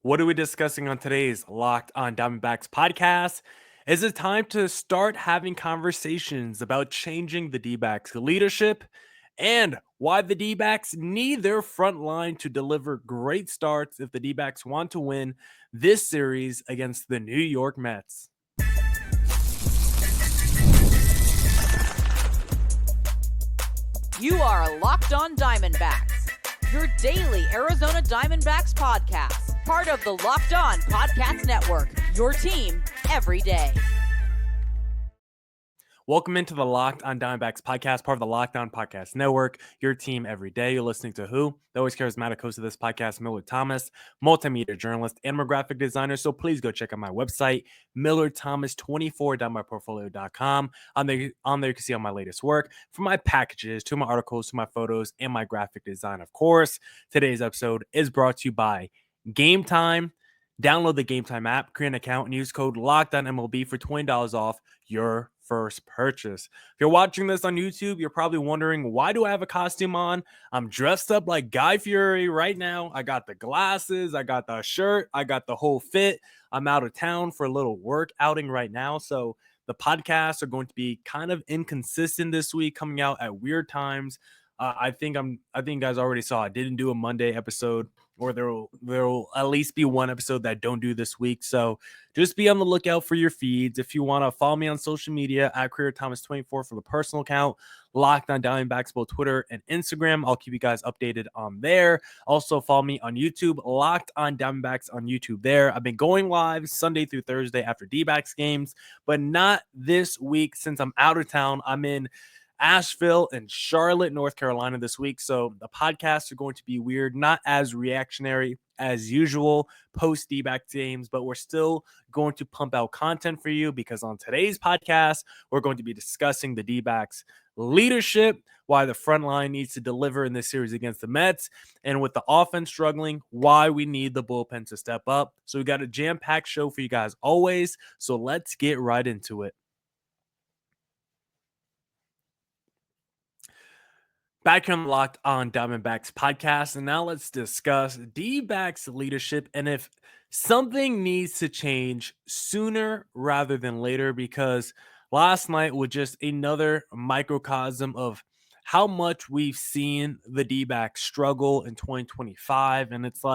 What are we discussing on today's Locked on Diamondbacks podcast? Is it time to start having conversations about changing the D-backs leadership and why the D-backs need their front line to deliver great starts if the D-backs want to win this series against the New York Mets? You are Locked on Diamondbacks, your daily Arizona Diamondbacks podcast, part of the Locked on Podcast Network, your team every day. Welcome into the Locked on Diamondbacks podcast, part of the Locked on Podcast Network, your team every day. You're listening to who? The always charismatic host of this podcast, Millard Thomas, multimedia journalist and graphic designer. So please go check out my website, millardthomas24.myportfolio.com. On there you can see all my latest work, from my packages to my articles to my photos and my graphic design. Of course, today's episode is brought to you by Game Time. Download the Game Time app, create an account, and use code LOCKEDONMLB for $20 off your first purchase. If you're watching this on YouTube, you're probably wondering, why do I have a costume on? I'm dressed up like Guy Fieri right now. I got the glasses, I got the shirt, I got the whole fit. I'm out of town for a little work outing right now. So the podcasts are going to be kind of inconsistent this week, coming out at weird times. I think you guys already saw I didn't do a Monday episode, or there will at least be one episode that I don't do this week. So just be on the lookout for your feeds. If you want to follow me on social media at CareerThomas24 for the personal account, Locked on Diamondbacks, both Twitter and Instagram. I'll keep you guys updated on there. Also follow me on YouTube, Locked on Diamondbacks on YouTube there. I've been going live Sunday through Thursday after D-backs games, but not this week since I'm out of town. I'm in Asheville and Charlotte, North Carolina this week. So the podcasts are going to be weird, not as reactionary as usual post D-backs games, but we're still going to pump out content for you, because on today's podcast, we're going to be discussing the D-backs leadership, why the front line needs to deliver in this series against the Mets, and with the offense struggling, why we need the bullpen to step up. So we got a jam-packed show for you guys always. So let's get right into it. Back here on the Locked on Diamondbacks podcast, and now let's discuss D-backs leadership and if something needs to change sooner rather than later, because last night was just another microcosm of how much we've seen the D-backs struggle in 2025, and it's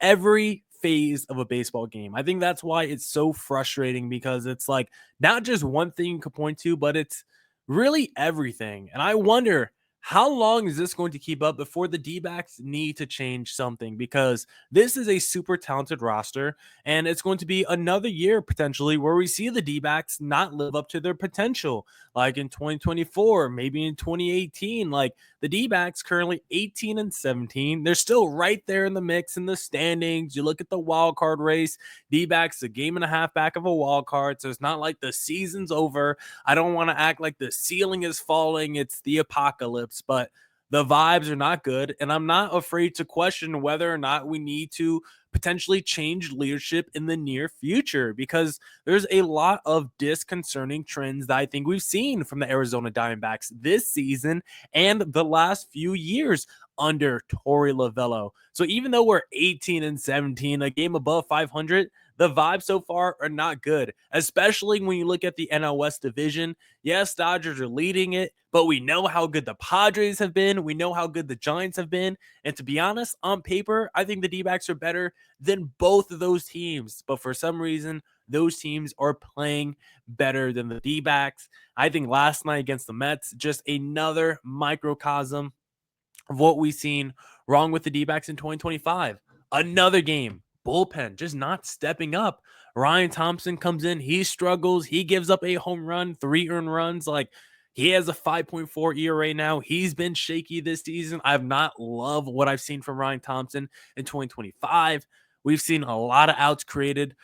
every phase of a baseball game. I think that's why it's so frustrating, because it's like not just one thing you could point to, but it's really everything. And I wonder, how long is this going to keep up before the D-backs need to change something? Because this is a super talented roster, and it's going to be another year potentially where we see the D-backs not live up to their potential, like in 2024, maybe in 2018. Like, the D-backs currently 18-17. They're still right there in the mix in the standings. You look at the wild card race, D-backs a game and a half back of a wild card, so it's not like the season's over. I don't want to act like the ceiling is falling. It's the apocalypse, but the vibes are not good. And I'm not afraid to question whether or not we need to potentially change leadership in the near future, because there's a lot of disconcerting trends that I think we've seen from the Arizona Diamondbacks this season and the last few years under Torey Lovullo. So even though we're 18-17, a game above 500, the vibes so far are not good, especially when you look at the NL West division. Yes, Dodgers are leading it, but we know how good the Padres have been. We know how good the Giants have been. And to be honest, on paper, I think the D-backs are better than both of those teams. But for some reason, those teams are playing better than the D-backs. I think last night against the Mets, just another microcosm of what we've seen wrong with the D-backs in 2025. Another game, bullpen just not stepping up. Ryan Thompson comes in, he struggles, he gives up a home run, 3 earned runs. Like, he has a 5.4 ERA now. He's been shaky this season. I've not loved what I've seen from Ryan Thompson in 2025. We've seen a lot of outs created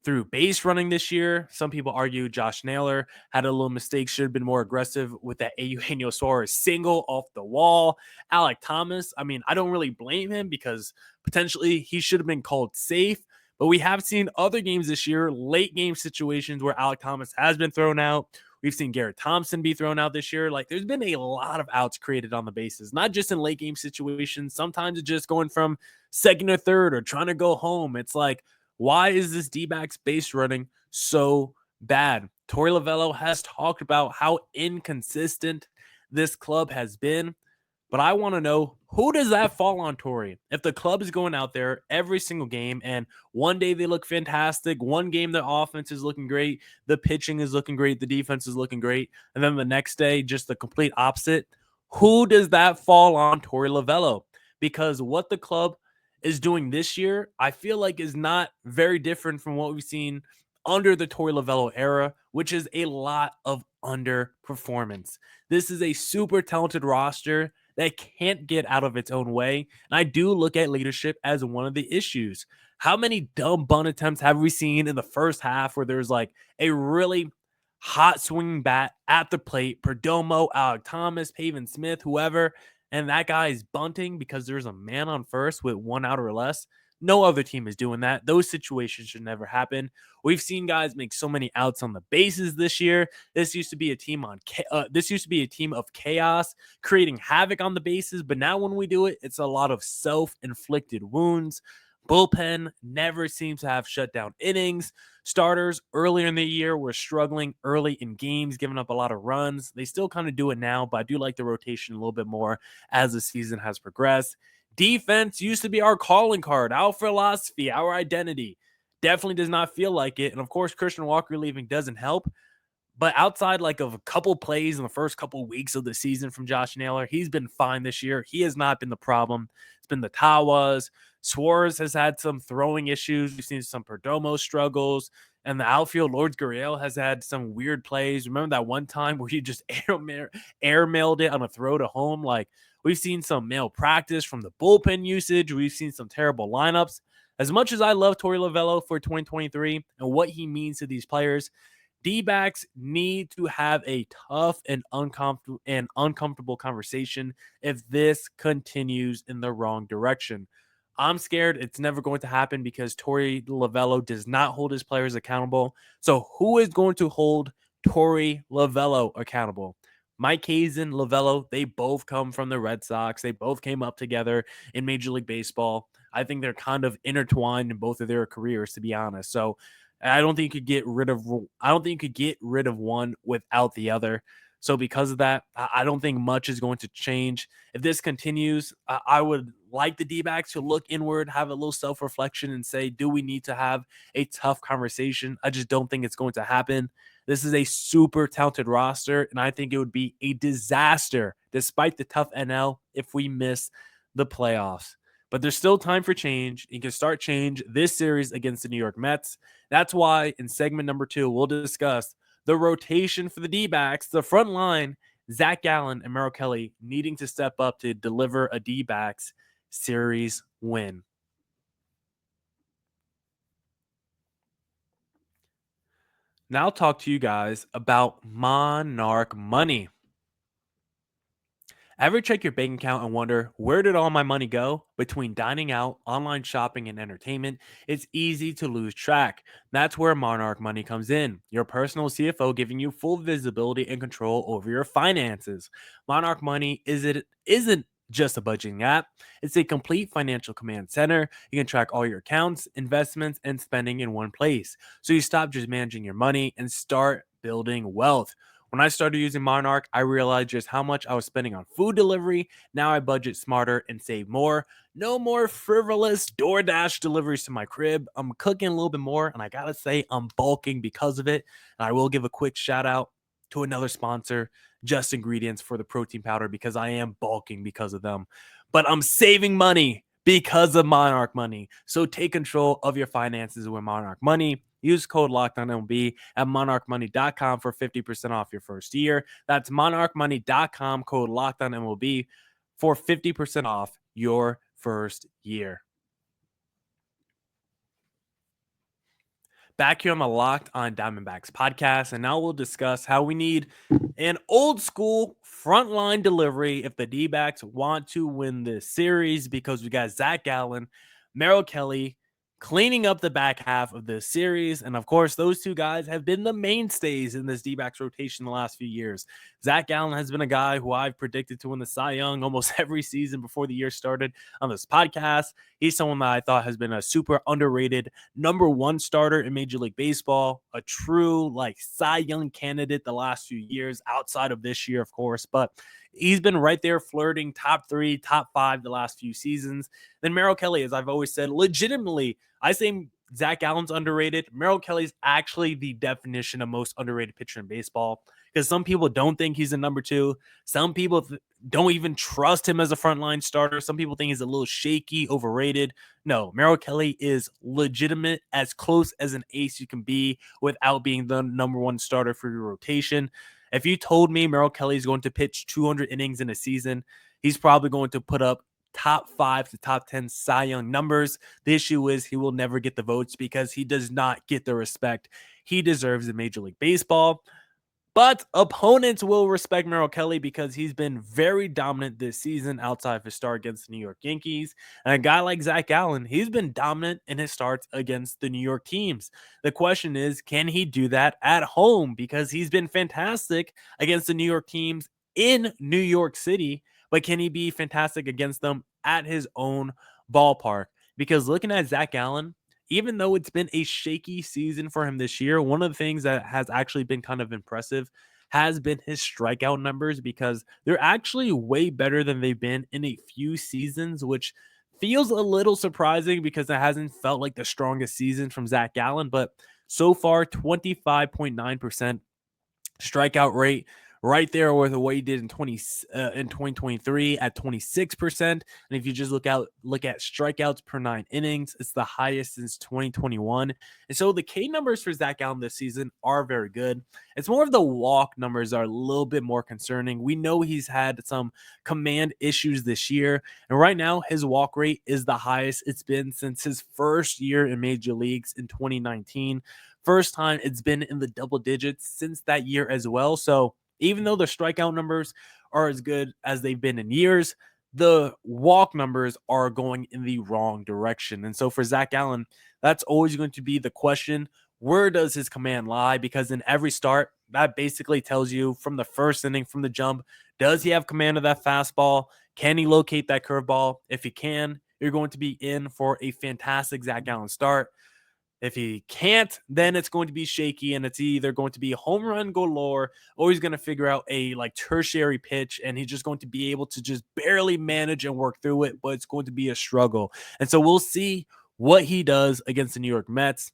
through base running this year. Some people argue Josh Naylor had a little mistake, should have been more aggressive with that Eugenio Suarez single off the wall. Alek Thomas, I mean, I don't really blame him, because potentially he should have been called safe. But we have seen other games this year, late game situations, where Alek Thomas has been thrown out. We've seen Garrett Thompson be thrown out this year. Like, there's been a lot of outs created on the bases, not just in late game situations. Sometimes it's just going from second or third or trying to go home. It's like, why is this D-backs base running so bad? Torey Lovullo has talked about how inconsistent this club has been. But I want to know, who does that fall on, Torey? If the club is going out there every single game and one day they look fantastic, one game the offense is looking great, the pitching is looking great, the defense is looking great, and then the next day just the complete opposite, who does that fall on? Torey Lovullo? Because what the club is doing this year, I feel like is not very different from what we've seen under the Torey Lovullo era, which is a lot of underperformance. This is a super talented roster that can't get out of its own way. And I do look at leadership as one of the issues. How many dumb bunt attempts have we seen in the first half where there's like a really hot swinging bat at the plate, Perdomo, Alec Thomas, Pavin Smith, whoever, and that guy is bunting because there's a man on first with 1 out or less? No other team is doing that. Those situations should never happen. We've seen guys make so many outs on the bases this year. This used to be a team of chaos, creating havoc on the bases. But now when we do it, it's a lot of self-inflicted wounds. Bullpen never seems to have shut down innings. Starters earlier in the year were struggling early in games, giving up a lot of runs. They still kind of do it now, but I do like the rotation a little bit more as the season has progressed. Defense used to be our calling card, our philosophy, our identity. Definitely does not feel like it. And of course, Christian Walker leaving doesn't help. But outside like of a couple plays in the first couple weeks of the season from Josh Naylor, he's been fine this year. He has not been the problem. It's been the Tawas. Suarez has had some throwing issues. We've seen some Perdomo struggles. And the outfield, Lourdes Gurriel, has had some weird plays. Remember that one time where he just airmailed it on a throw to home? Like, we've seen some malpractice from the bullpen usage. We've seen some terrible lineups. As much as I love Torey Lovullo for 2023 and what he means to these players, D-backs need to have a tough and uncomfortable conversation if this continues in the wrong direction. I'm scared it's never going to happen because Torey Lovullo does not hold his players accountable. So who is going to hold Torey Lovullo accountable? Mike Hazen, Lovullo, they both come from the Red Sox. They both came up together in Major League Baseball. I think they're kind of intertwined in both of their careers, to be honest. So I don't think you could get rid of one without the other. So because of that, I don't think much is going to change. If this continues, I would like the D-backs to look inward, have a little self-reflection and say, do we need to have a tough conversation? I just don't think it's going to happen. This is a super talented roster, and I think it would be a disaster, despite the tough NL, if we miss the playoffs. But there's still time for change. You can start change this series against the New York Mets. That's why in segment number 2, we'll discuss the rotation for the D-backs, the front line, Zack Gallen and Merrill Kelly needing to step up to deliver a D-backs series win. Now I'll talk to you guys about Monarch Money. Ever check your bank account and wonder, where did all my money go? Between dining out, online shopping, and entertainment, it's easy to lose track. That's where Monarch Money comes in, your personal CFO giving you full visibility and control over your finances. Monarch Money isn't just a budgeting app. It's a complete financial command center. You can track all your accounts, investments, and spending in one place. So you stop just managing your money and start building wealth. When I started using Monarch, I realized just how much I was spending on food delivery. Now I budget smarter and save more. No more frivolous DoorDash deliveries to my crib. I'm cooking a little bit more, and I gotta say, I'm bulking because of it. And I will give a quick shout out to another sponsor, Just Ingredients, for the protein powder, because I am bulking because of them. But I'm saving money because of Monarch Money. So take control of your finances with Monarch Money. Use code LOCKEDONMLB at monarchmoney.com for 50% off your first year. That's monarchmoney.com, code LOCKEDONMLB for 50% off your first year. Back here on the Locked on Diamondbacks podcast, and now we'll discuss how we need an old school frontline delivery if the D-backs want to win this series, because we got Zack Gallen, Merrill Kelly, cleaning up the back half of this series. And of course, those two guys have been the mainstays in this D-backs rotation the last few years. Zack Gallen has been a guy who I've predicted to win the Cy Young almost every season before the year started on this podcast. He's someone that I thought has been a super underrated number one starter in Major League Baseball, a true like Cy Young candidate the last few years, outside of this year, of course, but he's been right there flirting top 3, top 5 the last few seasons. Then Merrill Kelly, as I've always said, legitimately, I say Zack Gallen's underrated. Merrill Kelly's actually the definition of most underrated pitcher in baseball, because some people don't think he's a number 2. Some people don't even trust him as a frontline starter. Some people think he's a little shaky, overrated. No, Merrill Kelly is legitimate, as close as an ace you can be without being the number 1 starter for your rotation. If you told me Merrill Kelly is going to pitch 200 innings in a season, he's probably going to put up top 5 to top 10 Cy Young numbers. The issue is he will never get the votes because he does not get the respect he deserves in Major League Baseball. But opponents will respect Merrill Kelly because he's been very dominant this season outside of his start against the New York Yankees. And a guy like Zack Gallen, he's been dominant in his starts against the New York teams. The question is, can he do that at home? Because he's been fantastic against the New York teams in New York City, but can he be fantastic against them at his own ballpark? Because looking at Zack Gallen, even though it's been a shaky season for him this year, one of the things that has actually been kind of impressive has been his strikeout numbers, because they're actually way better than they've been in a few seasons, which feels a little surprising because it hasn't felt like the strongest season from Zack Gallen. But so far, 25.9% strikeout rate, right there with what he did in 2023 at 26%. And if you just look at strikeouts per 9 innings, it's the highest since 2021. And so the K numbers for Zack Gallen this season are very good. It's more of the walk numbers are a little bit more concerning. We know he's had some command issues this year, and right now his walk rate is the highest it's been since his first year in Major Leagues in 2019. First time it's been in the double digits since that year as well. So even though the strikeout numbers are as good as they've been in years, the walk numbers are going in the wrong direction. And so for Zack Gallen, that's always going to be the question. Where does his command lie? Because in every start, that basically tells you from the first inning, from the jump, does he have command of that fastball? Can he locate that curveball? If he can, you're going to be in for a fantastic Zack Gallen start. If he can't, then it's going to be shaky, and it's either going to be home run galore, or he's going to figure out a like tertiary pitch, and he's just going to be able to just barely manage and work through it, but it's going to be a struggle. And so we'll see what he does against the New York Mets.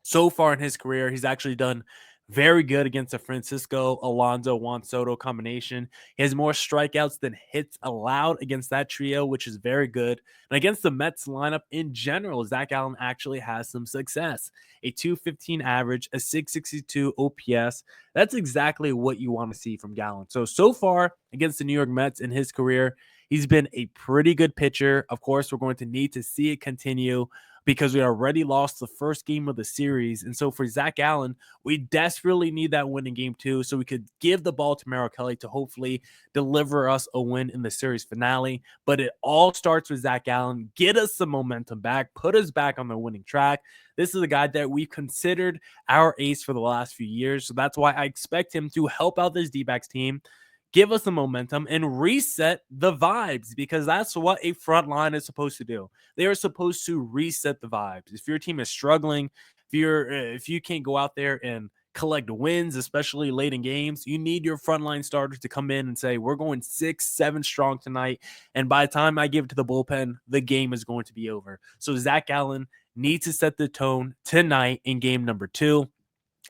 So far in his career, he's actually done very good against the Francisco Alonso Juan Soto combination. He has more strikeouts than hits allowed against that trio, which is very good. And against the Mets lineup in general, Zack Gallen actually has some success. A 215 average, a 662 OPS. That's exactly what you want to see from Gallen. So far against the New York Mets in his career, he's been a pretty good pitcher. Of course, we're going to need to see it continue, because we already lost the first game of the series. And so for Zack Gallen, we desperately need that win in game 2 so we could give the ball to Merrill Kelly to hopefully deliver us a win in the series finale. But it all starts with Zack Gallen. Get us some momentum back, put us back on the winning track. This is a guy that we've considered our ace for the last few years. So that's why I expect him to help out this D-backs team, give us the momentum, and reset the vibes, because that's what a front line is supposed to do. They are supposed to reset the vibes. If your team is struggling, if you can't go out there and collect wins, especially late in games, you need your frontline starters to come in and say, we're going 6-7 strong tonight, and by the time I give it to the bullpen, the game is going to be over. So Zack Gallen needs to set the tone tonight in game number 2.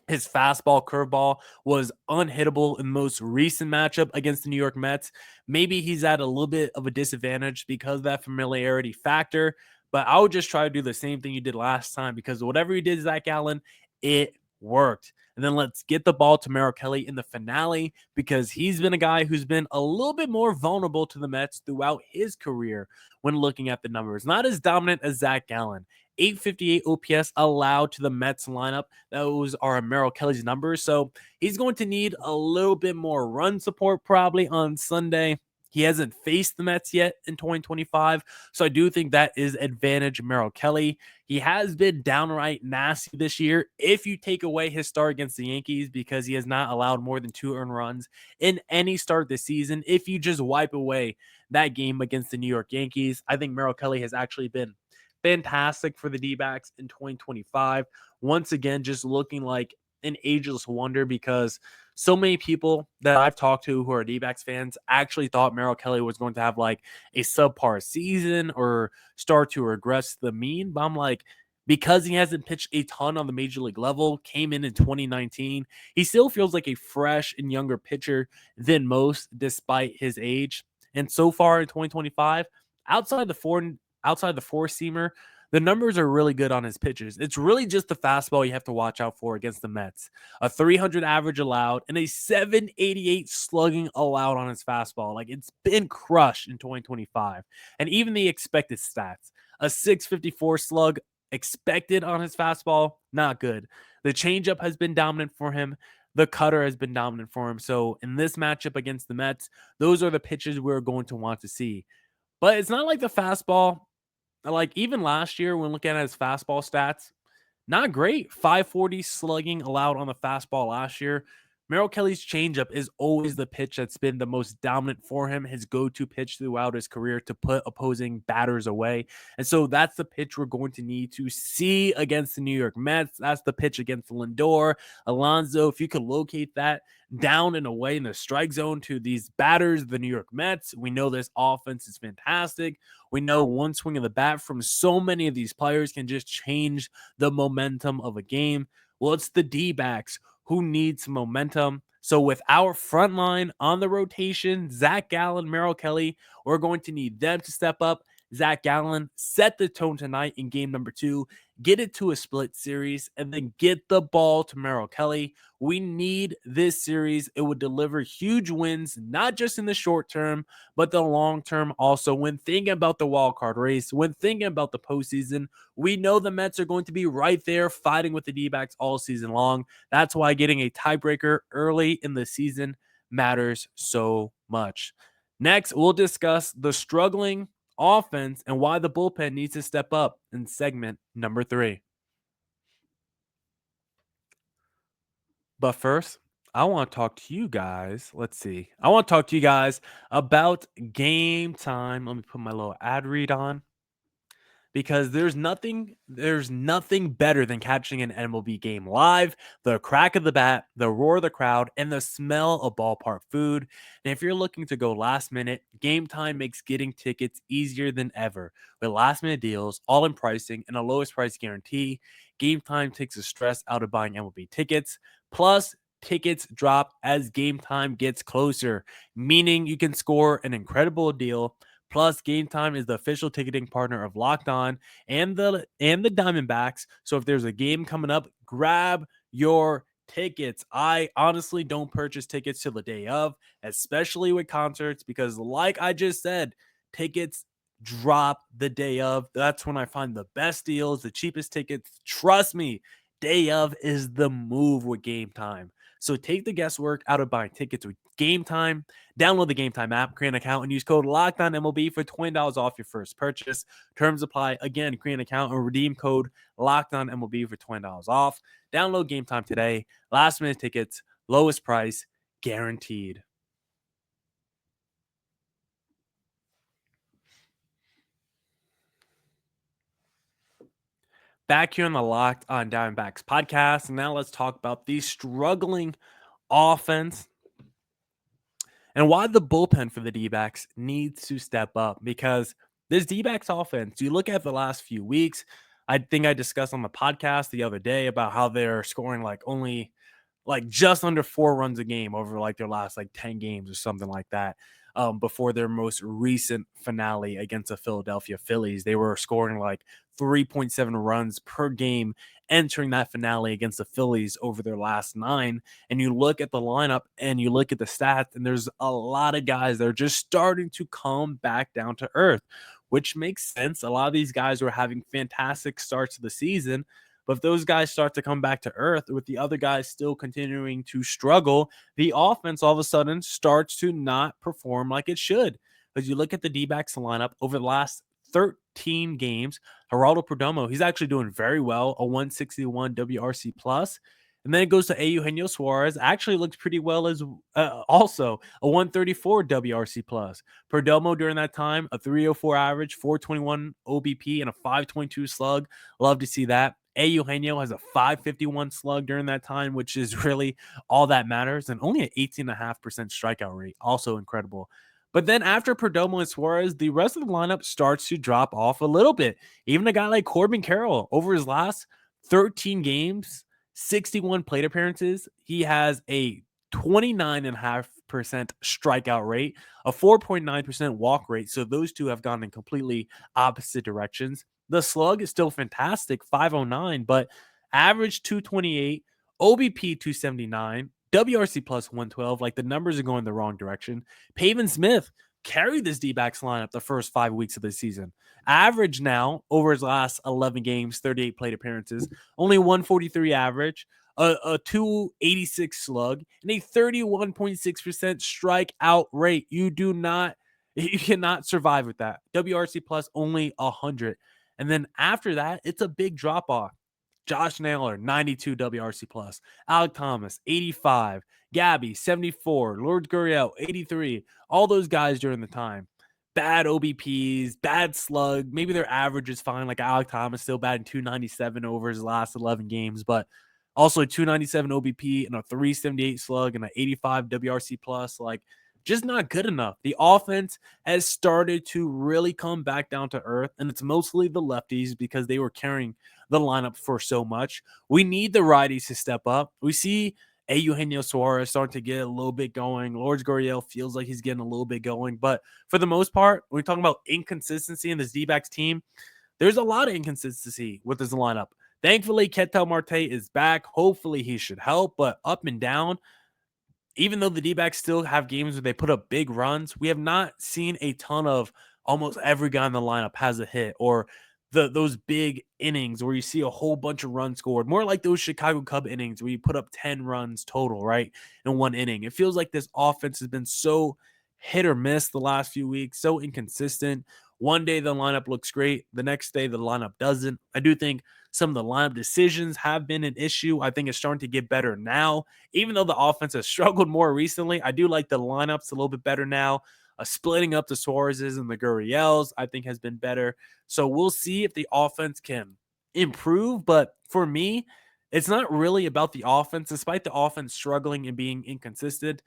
His fastball curveball was unhittable in the most recent matchup against the New York Mets. Maybe he's at a little bit of a disadvantage because of that familiarity factor, but I would just try to do the same thing you did last time, because whatever you did, Zack Gallen, it worked. And then let's get the ball to Merrill Kelly in the finale, because he's been a guy who's been a little bit more vulnerable to the Mets throughout his career when looking at the numbers. Not as dominant as Zack Gallen. 858 OPS allowed to the Mets lineup. Those are Merrill Kelly's numbers. So he's going to need a little bit more run support probably on Sunday. He hasn't faced the Mets yet in 2025, so I do think that is advantage Merrill Kelly. He has been downright nasty this year if you take away his start against the Yankees, because he has not allowed more than 2 earned runs in any start this season. If you just wipe away that game against the New York Yankees, I think Merrill Kelly has actually been fantastic for the D-backs in 2025. Once again, just looking like an ageless wonder, because so many people that I've talked to who are D-backs fans actually thought Merrill Kelly was going to have like a subpar season or start to regress the mean. But I'm like, because he hasn't pitched a ton on the major league level, came in 2019, he still feels like a fresh and younger pitcher than most, despite his age. And so far in 2025, outside the four seamer, the numbers are really good on his pitches. It's really just the fastball you have to watch out for against the Mets. A 300 average allowed and a 788 slugging allowed on his fastball. Like, it's been crushed in 2025. And even the expected stats, a 654 slug expected on his fastball, not good. The changeup has been dominant for him. The cutter has been dominant for him. So in this matchup against the Mets, those are the pitches we're going to want to see. But it's not like the fastball, like even last year when looking at his fastball stats, not great. 540 slugging allowed on the fastball last year. Merrill Kelly's changeup is always the pitch that's been the most dominant for him, his go-to pitch throughout his career to put opposing batters away. And so that's the pitch we're going to need to see against the New York Mets. That's the pitch against Lindor, Alonso. If you could locate that down and away in the strike zone to these batters, the New York Mets, we know this offense is fantastic. We know one swing of the bat from so many of these players can just change the momentum of a game. Well, it's the D-backs who need some momentum. So with our front line on the rotation, Zack Gallen, Merrill Kelly, we're going to need them to step up. Zack Gallen set the tone tonight in game number 2, get it to a split series, and then get the ball to Merrill Kelly. We need this series. It would deliver huge wins, not just in the short term, but the long term also. When thinking about the wild card race, when thinking about the postseason, we know the Mets are going to be right there fighting with the D-backs all season long. That's why getting a tiebreaker early in the season matters so much. Next, we'll discuss the struggling offense and why the bullpen needs to step up in segment number 3. But first, I want to talk to you guys. Let's see. I want to talk to you guys about game time. Let me put my little ad read on, because there's nothing better than catching an MLB game live. The crack of the bat, the roar of the crowd, and the smell of ballpark food. And if you're looking to go last minute, Game Time makes getting tickets easier than ever. With last minute deals, all in pricing, and a lowest price guarantee, Game Time takes the stress out of buying MLB tickets. Plus, tickets drop as game time gets closer, meaning you can score an incredible deal. Plus, Game Time is the official ticketing partner of Locked On and the Diamondbacks. So if there's a game coming up, grab your tickets. I honestly don't purchase tickets till the day of, especially with concerts, because like I just said, tickets drop the day of. That's when I find the best deals, the cheapest tickets. Trust me, day of is the move with Game Time. So take the guesswork out of buying tickets with Game Time. Download the Game Time app, create an account, and use code LOCKEDONMLB for $20 off your first purchase. Terms apply. Again, create an account and redeem code LOCKEDONMLB for $20 off. Download Game Time today. Last minute tickets, lowest price, guaranteed. Back here on the Locked On Diamondbacks podcast. And now let's talk about the struggling offense and why the bullpen for the D-backs needs to step up. Because this D-backs offense, you look at the last few weeks, I think I discussed on the podcast the other day about how they're scoring like only like just under 4 runs a game over like their last like 10 games or something like that. Before their most recent finale against the Philadelphia Phillies, they were scoring like 3.7 runs per game entering that finale against the Phillies over their last 9. And you look at the lineup and you look at the stats, and there's a lot of guys that are just starting to come back down to earth, which makes sense. A lot of these guys were having fantastic starts to the season, But if those guys start to come back to earth with the other guys still continuing to struggle, the offense all of a sudden starts to not perform like it should. Because you look at the D-backs lineup over the last 13 games, Geraldo Perdomo, he's actually doing very well, a 161 WRC plus. And then it goes to Eugenio Suarez, actually looks pretty well as also a 134 WRC plus. Perdomo during that time, a 304 average, 421 OBP, and a 522 slug. Love to see that. Eugenio has a 551 slug during that time, which is really all that matters, and only an 18.5% strikeout rate. Also incredible. But then after Perdomo and Suarez, the rest of the lineup starts to drop off a little bit. Even a guy like Corbin Carroll, over his last 13 games, 61 plate appearances, he has a 29.5% strikeout rate, a 4.9% walk rate. So those two have gone in completely opposite directions. The slug is still fantastic, 509, but average 228, OBP 279, WRC plus 112. Like the numbers are going the wrong direction. Pavin Smith carried this D-backs lineup the first 5 weeks of the season. Average now over his last 11 games, 38 plate appearances, only 143 average, a 286 slug, and a 31.6% strikeout rate. You cannot survive with that. WRC plus only 100. And then after that, it's a big drop off. Josh Naylor, 92 WRC plus. Alec Thomas, 85. Gabby, 74. Lord Gurriel, 83. All those guys during the time. Bad OBPs, bad slug. Maybe their average is fine. Like Alec Thomas, still bad in 297 over his last 11 games, but also 297 OBP and a 378 slug and an 85 WRC plus. Like, just not good enough. The offense has started to really come back down to earth, and it's mostly the lefties because they were carrying the lineup for so much. We need the righties to step up. We see Eugenio Suarez starting to get a little bit going. Lourdes Gurriel feels like he's getting a little bit going. But for the most part, when we're talking about inconsistency in this D-backs team, there's a lot of inconsistency with this lineup. Thankfully, Ketel Marte is back. Hopefully, he should help. But up and down, even though the D-backs still have games where they put up big runs, we have not seen a ton of almost every guy in the lineup has a hit or those big innings where you see a whole bunch of runs scored. More like those Chicago Cub innings where you put up 10 runs total, right, in one inning. It feels like this offense has been so hit or miss the last few weeks, so inconsistent. One day the lineup looks great. The next day the lineup doesn't. I do think some of the lineup decisions have been an issue. I think it's starting to get better now. Even though the offense has struggled more recently, I do like the lineups a little bit better now. Splitting up the Suarez's and the Gurriels, I think, has been better. So we'll see if the offense can improve. But for me, it's not really about the offense. Despite the offense struggling and being inconsistent,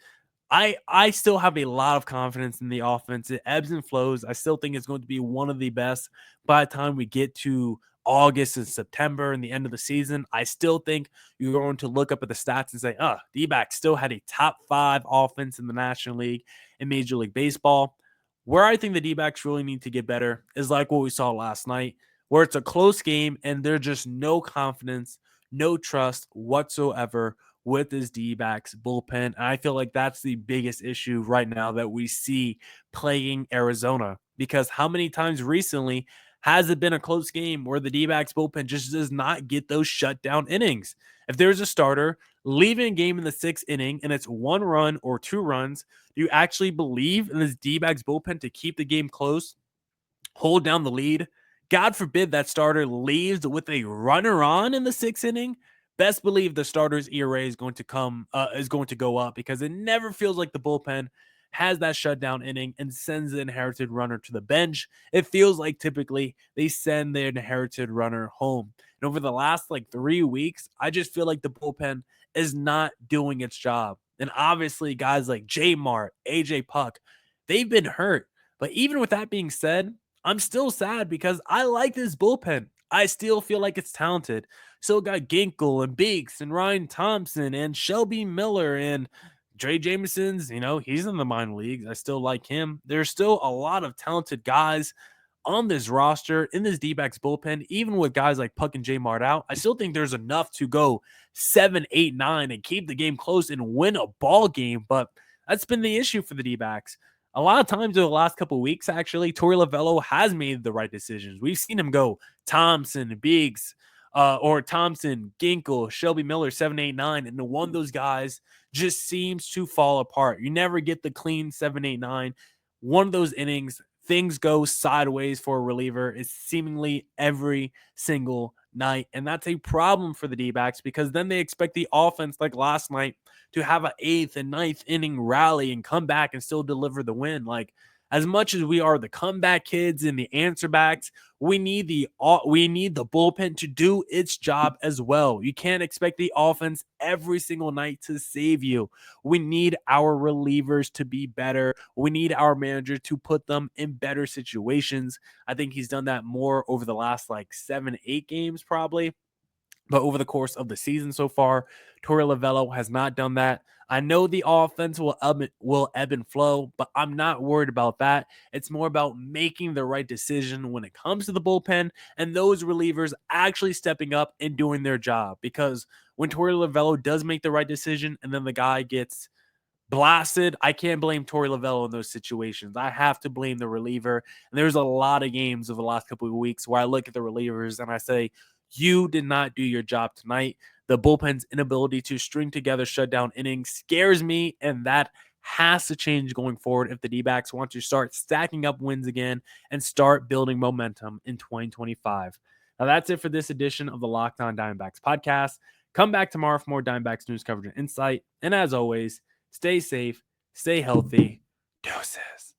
I still have a lot of confidence in the offense. It ebbs and flows. I still think it's going to be one of the best by the time we get to August and September and the end of the season. I still think you're going to look up at the stats and say, D-backs still had a top 5 offense in the National League in Major League Baseball. Where I think the D-backs really need to get better is like what we saw last night, where it's a close game and there's just no confidence, no trust whatsoever with this D-backs bullpen. And I feel like that's the biggest issue right now that we see plaguing Arizona, because how many times recently has it been a close game where the D-backs bullpen just does not get those shutdown innings? If there's a starter leaving a game in the 6th inning and it's 1 run or 2 runs, do you actually believe in this D-backs bullpen to keep the game close, hold down the lead? God forbid that starter leaves with a runner on in the 6th inning. Best believe the starter's ERA is going to go up, because it never feels like the bullpen has that shutdown inning and sends the inherited runner to the bench. It feels like typically they send their inherited runner home. And over the last 3 weeks, I just feel like the bullpen is not doing its job. And obviously guys like J Mart, AJ Puck, they've been hurt. But even with that being said, I'm still sad because I like this bullpen. I still feel like it's talented. Still got Ginkle and Beeks and Ryan Thompson and Shelby Miller and Trey Jameson's, he's in the minor leagues. I still like him. There's still a lot of talented guys on this roster in this D-backs bullpen. Even with guys like Puck and J Mart out, I still think there's enough to go 7, 8, 9 and keep the game close and win a ball game. But that's been the issue for the D-backs. A lot of times over the last couple of weeks, actually, Torey Lovello has made the right decisions. We've seen him go Thompson, Biggs, or Thompson, Ginkle, Shelby Miller, 7, 8, 9, and one of those guys just seems to fall apart. You never get the clean 7, 8, 9. One of those innings, things go sideways for a reliever. It's seemingly every single night, and that's a problem for the D-backs because then they expect the offense, like last night, to have an 8th and 9th inning rally and come back and still deliver the win. Like, as much as we are the comeback kids and the answer backs, we need the bullpen to do its job as well. You can't expect the offense every single night to save you. We need our relievers to be better. We need our manager to put them in better situations. I think he's done that more over the last like 7, 8 games probably. But over the course of the season so far, Torey Lovullo has not done that. I know the offense will ebb and flow, but I'm not worried about that. It's more about making the right decision when it comes to the bullpen and those relievers actually stepping up and doing their job. Because when Torey Lovullo does make the right decision and then the guy gets blasted, I can't blame Torey Lovullo in those situations. I have to blame the reliever. And there's a lot of games over the last couple of weeks where I look at the relievers and I say, you did not do your job tonight. The bullpen's inability to string together shutdown innings scares me, and that has to change going forward if the D-backs want to start stacking up wins again and start building momentum in 2025. Now, that's it for this edition of the Locked On Diamondbacks podcast. Come back tomorrow for more Diamondbacks news coverage and insight. And as always, stay safe, stay healthy. Deuces.